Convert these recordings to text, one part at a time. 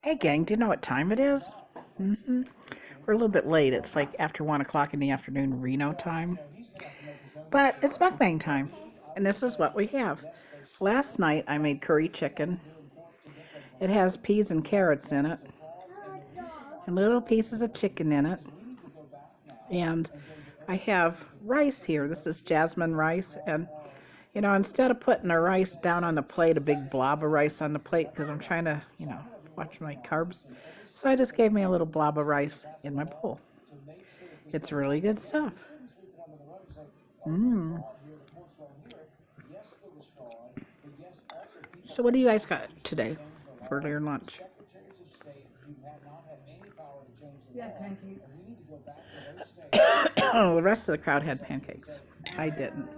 Hey gang, do you know what time it is? We're a little bit late. It's like after 1 o'clock in the afternoon Reno time. But it's mukbang time. And this is what we have. Last night I made curry chicken. It has peas and carrots in it. And little pieces of chicken in it. And I have rice here. This is jasmine rice. And, instead of putting the rice down on the plate, a big blob of rice on the plate, because I'm trying to, watch my carbs. So I just gave me a little blob of rice in my bowl. It's really good stuff. So what do you guys got today for your lunch? Yeah, pancakes. Oh, the rest of the crowd had pancakes. I didn't,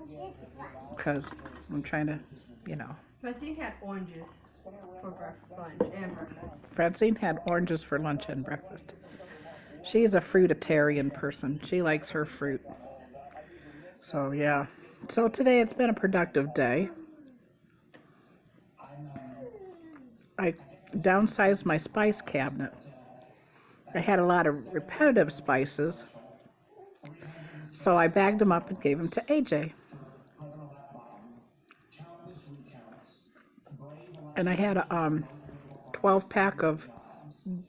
because I'm trying to, Francine had oranges for breakfast, lunch, and breakfast. Francine had oranges for lunch and breakfast. She's a fruitarian person. She likes her fruit. So, yeah. So today it's been a productive day. I downsized my spice cabinet. I had a lot of repetitive spices, so I bagged them up and gave them to AJ. And I had a 12-pack of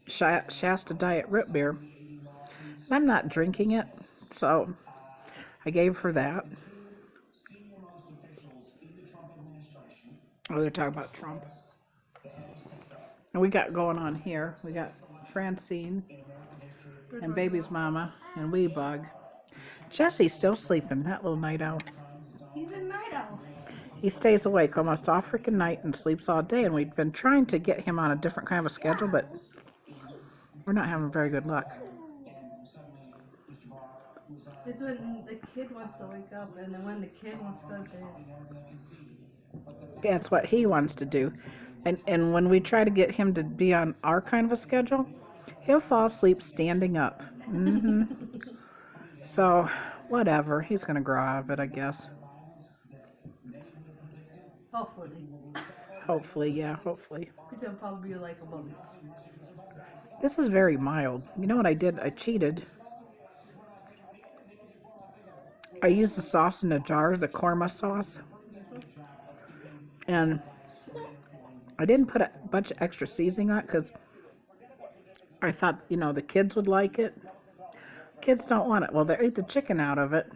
Shasta Diet Root Beer. And I'm not drinking it, so I gave her that. Oh, they're talking about Trump. And we got going on here. We got Francine and baby's mama and wee bug. Jesse's still sleeping, that little night owl. He's a night owl. He stays awake almost all freaking night and sleeps all day, and we've been trying to get him on a different kind of a schedule, but we're not having very good luck. It's when the kid wants to wake up, and then when the kid wants to go to bed. Yeah, it's what he wants to do. And when we try to get him to be on our kind of a schedule, he'll fall asleep standing up. So, whatever. He's going to grow out of it, I guess. Hopefully. Hopefully, yeah, hopefully. Because it'll probably be like a month. This is very mild. You know what I did? I cheated. I used the sauce in a jar, the korma sauce. And I didn't put a bunch of extra seasoning on it because I thought, the kids would like it. Kids don't want it. Well, they ate the chicken out of it,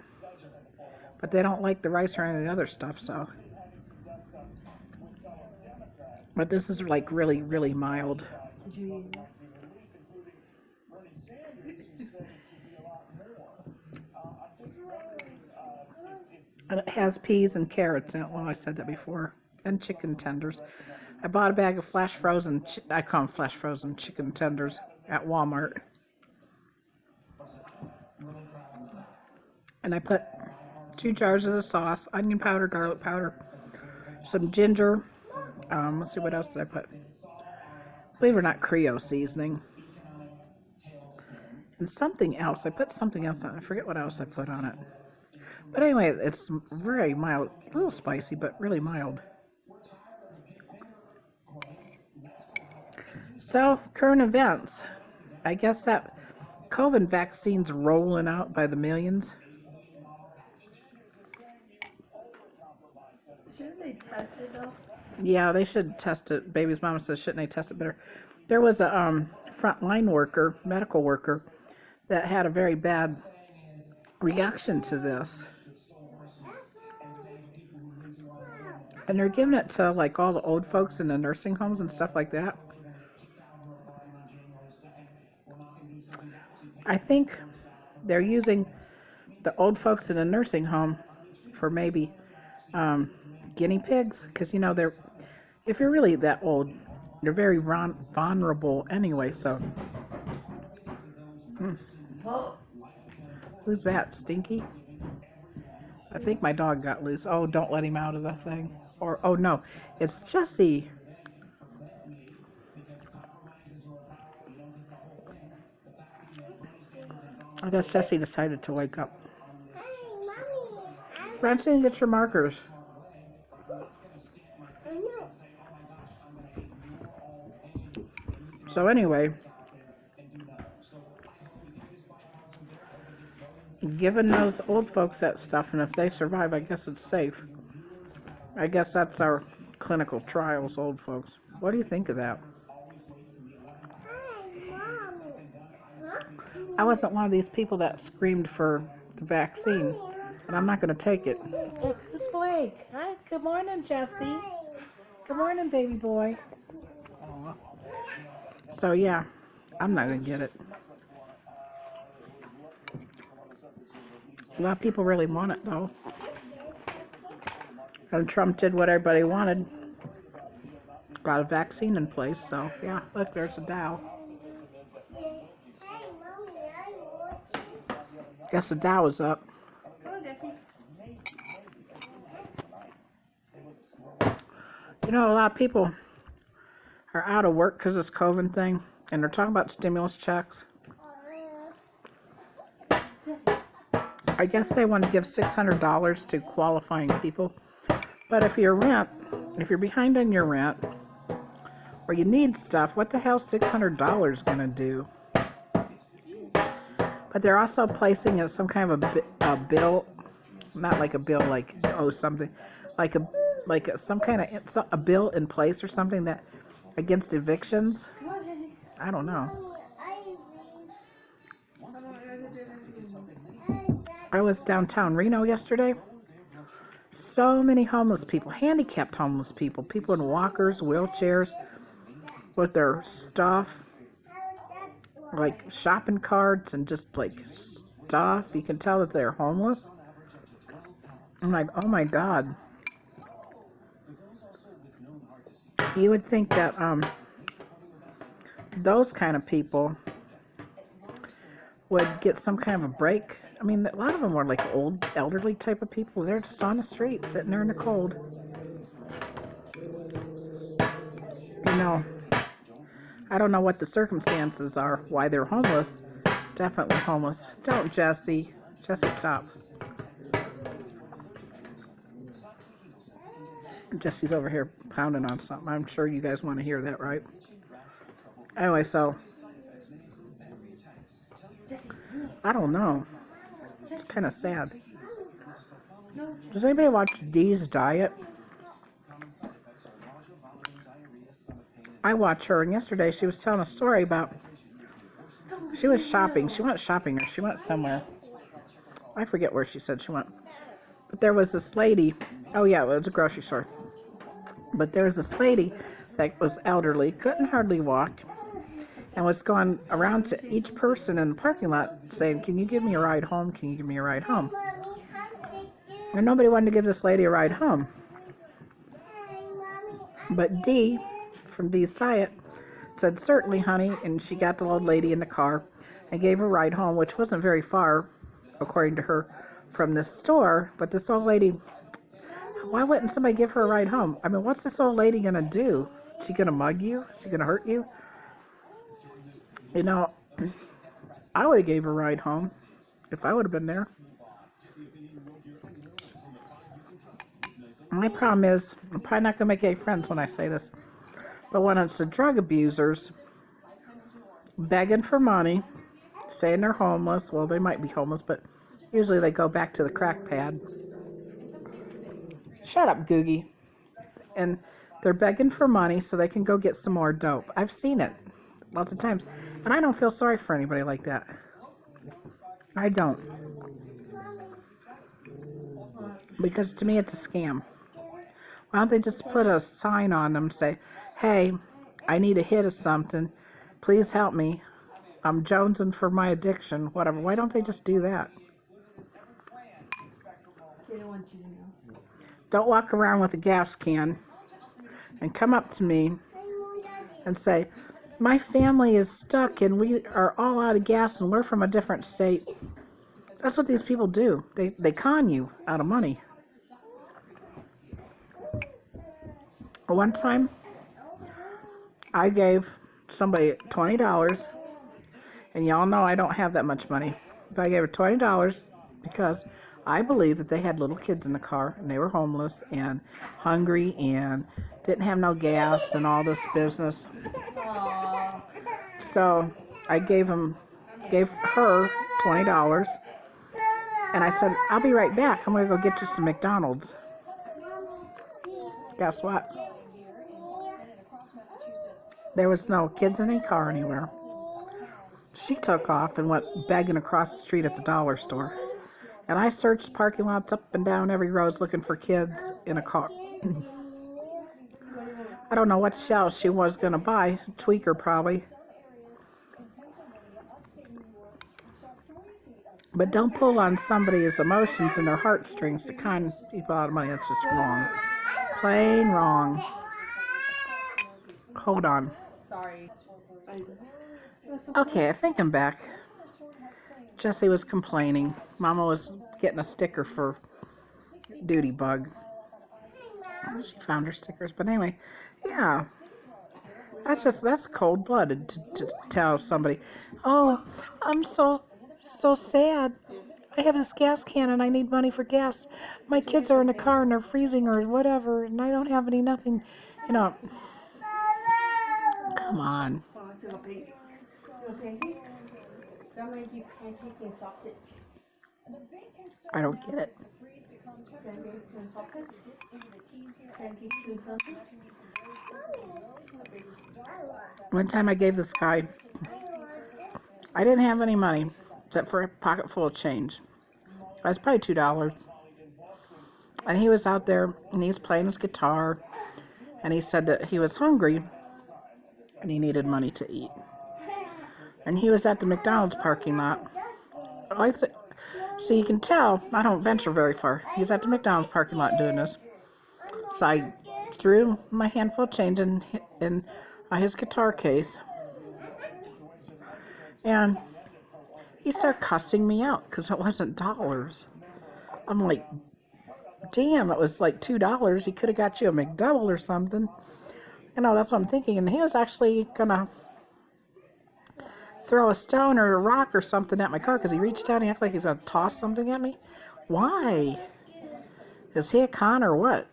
but they don't like the rice or any of the other stuff, so. But this is like really, really mild. Gee. And it has peas and carrots in it. Well, I said that before. And chicken tenders. I bought a bag of flash frozen, I call them flash frozen chicken tenders at Walmart. And I put 2 jars of the sauce, onion powder, garlic powder, some ginger. Let's see, what else did I put? Believe it or not, Creole seasoning. And something else. I put something else on it. I forget what else I put on it. But anyway, it's very mild. A little spicy, but really mild. So, current events. I guess that COVID vaccine's rolling out by the millions. Shouldn't they test it though? Yeah, they should test it. Baby's mama says, shouldn't they test it better? There was a frontline worker, medical worker, that had a very bad reaction to this. And they're giving it to like all the old folks in the nursing homes and stuff like that. I think they're using the old folks in a nursing home for maybe guinea pigs, because they're, if you're really that old, you're very vulnerable anyway. So, Well, who's that? Stinky? I think my dog got loose. Oh, don't let him out of the thing. Or oh no, it's Jessie. I guess Jessie decided to wake up. Francine, get your markers. So anyway, giving those old folks that stuff, and if they survive, I guess it's safe. I guess that's our clinical trials, old folks. What do you think of that? I wasn't one of these people that screamed for the vaccine, and I'm not going to take it. Look, who's Blake? Hi, good morning, Jesse. Good morning, baby boy. Aww. So yeah, I'm not going to get it. A lot of people really want it, though. And Trump did what everybody wanted. Got a vaccine in place, so yeah, look, there's a Dow. Guess the Dow is up. Hello, Jesse. You know, a lot of people are out of work because of this COVID thing, and they're talking about stimulus checks. I guess they want to give $600 to qualifying people. But if you're behind on your rent, or you need stuff, what the hell is $600 going to do? But they're also placing it some kind of a bill, not like a bill like, oh, something, like some kind of a bill in place or something that against evictions. I don't know. I was downtown Reno yesterday. So many homeless people, handicapped homeless people, people in walkers, wheelchairs, with their stuff, like shopping carts and just like stuff. You can tell that they're homeless. I'm like, oh my God. You would think that those kind of people would get some kind of a break. I mean, a lot of them were like old, elderly type of people. They're just on the street, sitting there in the cold. You know, I don't know what the circumstances are, why they're homeless. Definitely homeless. Don't, Jesse. Jesse, stop. Jesse's over here pounding on something. I'm sure you guys want to hear that, right? Anyway, so I don't know. It's kind of sad. Does anybody watch Dee's Diet? I watch her, and yesterday she was telling a story about, she was shopping. She went shopping, or she went somewhere. I forget where she said she went. But there was this lady. Oh yeah, it was a grocery store. But there was this lady that was elderly, couldn't hardly walk, and was going around to each person in the parking lot saying, can you give me a ride home? Can you give me a ride home? And nobody wanted to give this lady a ride home. But Dee, from Dee's Diet, said, certainly, honey, and she got the old lady in the car and gave her a ride home, which wasn't very far, according to her, from this store. But this old lady, why wouldn't somebody give her a ride home? I mean, what's this old lady going to do? She going to mug you? She going to hurt you? You know, I would have gave her a ride home if I would have been there. My problem is, I'm probably not going to make any friends when I say this, but when it's the drug abusers begging for money, saying they're homeless, well, they might be homeless, but usually they go back to the crack pad. Shut up, Googie. And they're begging for money so they can go get some more dope. I've seen it lots of times. And I don't feel sorry for anybody like that. I don't. Because to me, it's a scam. Why don't they just put a sign on them, say, hey, I need a hit of something. Please help me. I'm jonesing for my addiction, whatever. Why don't they just do that? They don't want you to know. Don't walk around with a gas can and come up to me and say, my family is stuck and we are all out of gas and we're from a different state. That's what these people do. They con you out of money. One time, I gave somebody $20, and y'all know I don't have that much money. But I gave her $20 because I believe that they had little kids in the car, and they were homeless and hungry and didn't have no gas and all this business. Aww. So I gave her $20. And I said, I'll be right back. I'm going to go get you some McDonald's. Guess what? There was no kids in a car anywhere. She took off and went begging across the street at the dollar store. And I searched parking lots up and down every road looking for kids in a car. I don't know what shell she was going to buy. Tweaker probably. But don't pull on somebody's emotions and their heartstrings to con people out of money. That's just wrong. Plain wrong. Hold on. Sorry. Okay, I think I'm back. Jessie was complaining. Mama was getting a sticker for Duty Bug. She found her stickers. But anyway, yeah. That's cold-blooded to tell somebody, oh, I'm so sad. I have this gas can and I need money for gas. My kids are in the car and they're freezing or whatever, and I don't have nothing, you know. Come on. I don't get it. One time I gave this guy, I didn't have any money except for a pocket full of change. It was probably $2. And he was out there and he was playing his guitar and he said that he was hungry and he needed money to eat. And he was at the McDonald's parking lot. So you can tell I don't venture very far. He's at the McDonald's parking lot doing this. So I threw my handful of change in his guitar case. And he started cussing me out because it wasn't dollars. I'm like, damn, it was like $2. He could have got you a McDouble or something. You know, that's what I'm thinking. And he was actually going to throw a stone or a rock or something at my car because he reached down and he acted like he's going to toss something at me. Why? Is he a con or what?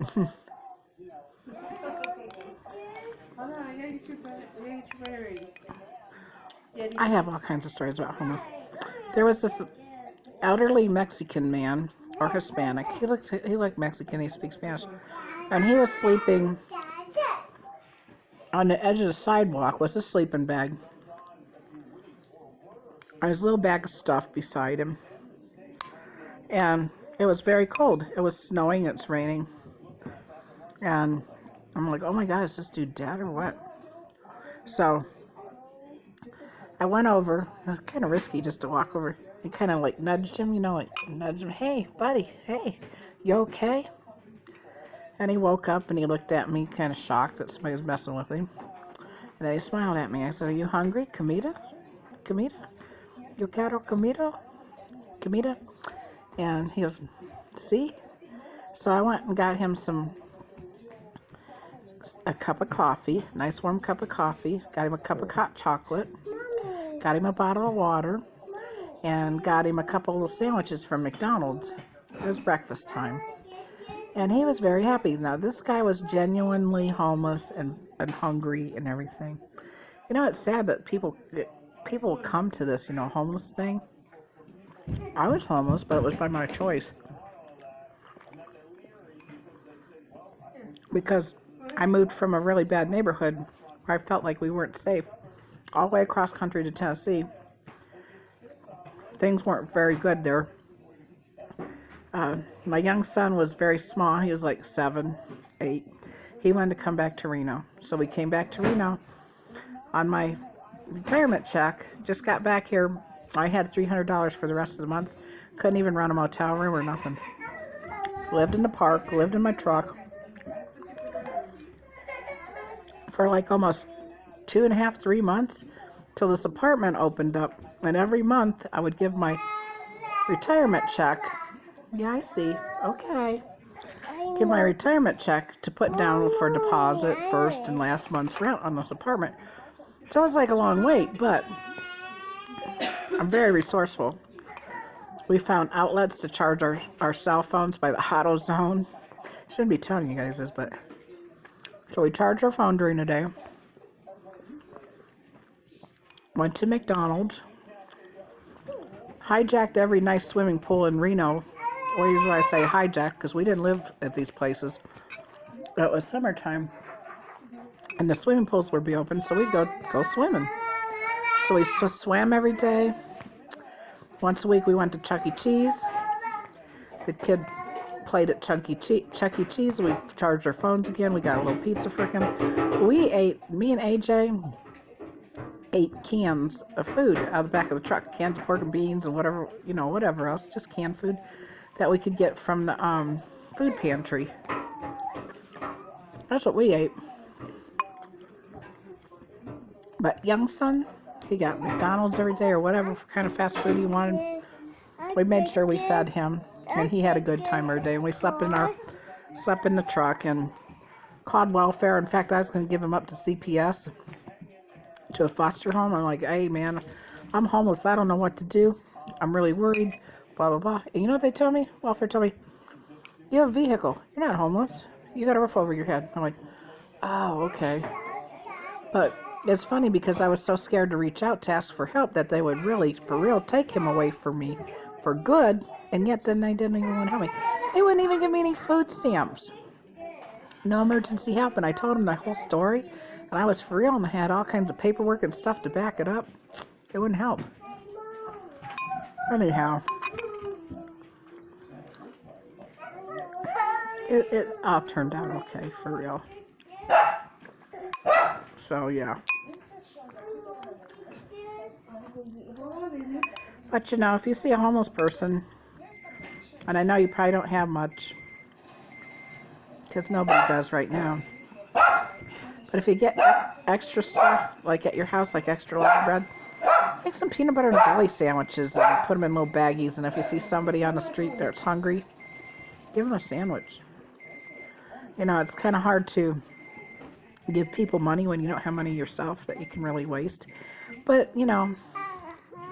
I have all kinds of stories about homeless. There was this elderly Mexican man, or Hispanic. He looked Mexican. He speaks Spanish. And he was sleeping on the edge of the sidewalk with his sleeping bag. And his little bag of stuff beside him. And it was very cold. It was snowing. It's raining. And I'm like, oh my God, is this dude dead or what? So I went over. It was kind of risky just to walk over and kind of like nudged him, nudged him. Hey, buddy, hey, you okay? And he woke up and he looked at me kind of shocked that somebody was messing with him. And then he smiled at me. I said, are you hungry, Comida? Comida? Yo quiero comida? Comida? And he goes, see? So I went and got him a cup of coffee, nice warm cup of coffee, got him a cup of hot chocolate, got him a bottle of water, and got him a couple of sandwiches from McDonald's. It was breakfast time. And he was very happy. Now, this guy was genuinely homeless and hungry and everything. You know, it's sad that people come to this, homeless thing. I was homeless, but it was by my choice. Because I moved from a really bad neighborhood where I felt like we weren't safe, all the way across country to Tennessee. Things weren't very good there. My young son was very small. He was like 7, 8. He wanted to come back to Reno. So we came back to Reno on my retirement check. Just got back here. I had $300 for the rest of the month. Couldn't even run a motel room or nothing. Lived in the park, lived in my truck. For like almost 2.5, 3 months till this apartment opened up. And every month I would give my retirement check. Yeah, I see. Okay. Give my retirement check to put down for deposit first and last month's rent on this apartment. So it was like a long wait, but I'm very resourceful. We found outlets to charge our cell phones by the AutoZone. Shouldn't be telling you guys this, but so we charge our phone during the day. went to McDonald's, hijacked every nice swimming pool in Reno. Well, usually I say hijacked because we didn't live at these places. It was summertime, and the swimming pools would be open, so we'd go swimming. So we swam every day. Once a week we went to Chuck E. Cheese. The kid played at Chuck E. Cheese. We charged our phones again. We got a little pizza for him. Me and AJ ate cans of food out of the back of the truck. Cans of pork and beans and whatever else. Just canned food that we could get from the food pantry. That's what we ate. But young son, he got McDonald's every day or whatever kind of fast food he wanted. We made sure we fed him, and he had a good time every day. And we slept in the truck and called welfare. In fact, I was going to give him up to CPS, to a foster home. I'm like, hey man, I'm homeless. I don't know what to do. I'm really worried. Blah blah blah. And you know what they told me? Welfare told me, you have a vehicle. You're not homeless. You got a roof over your head. I'm like, oh okay. But it's funny because I was so scared to reach out to ask for help that they would really, for real, take him away from me for good, and yet then they didn't even want to help me. They wouldn't even give me any food stamps. No emergency help, and I told them the whole story, and I was for real, and I had all kinds of paperwork and stuff to back it up. It wouldn't help. Anyhow, it all turned out okay, for real. So, yeah. But, you know, if you see a homeless person, and I know you probably don't have much, because nobody does right now, but if you get extra stuff, like at your house, like extra loaf bread, make some peanut butter and jelly sandwiches and put them in little baggies, and if you see somebody on the street that's hungry, give them a sandwich. You know, it's kind of hard to give people money when you don't have money yourself that you can really waste. But, you know,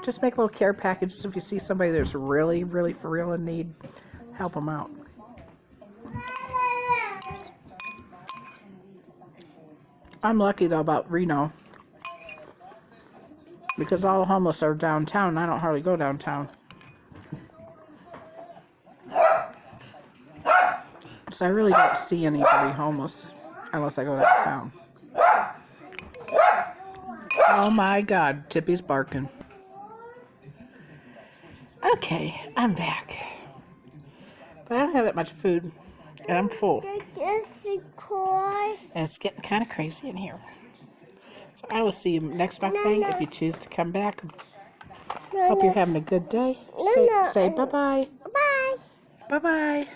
just make little care packages. If you see somebody that's really, really for real in need, help them out. I'm lucky, though, about Reno, because all the homeless are downtown, and I don't hardly go downtown. So I really don't see anybody homeless unless I go downtown. Oh my God, Tippy's barking. Okay, I'm back. But I don't have that much food, and I'm full. And it's getting kind of crazy in here. So I will see you next mukbang if you choose to come back. Hope you're having a good day. Say bye-bye. Bye. Bye-bye.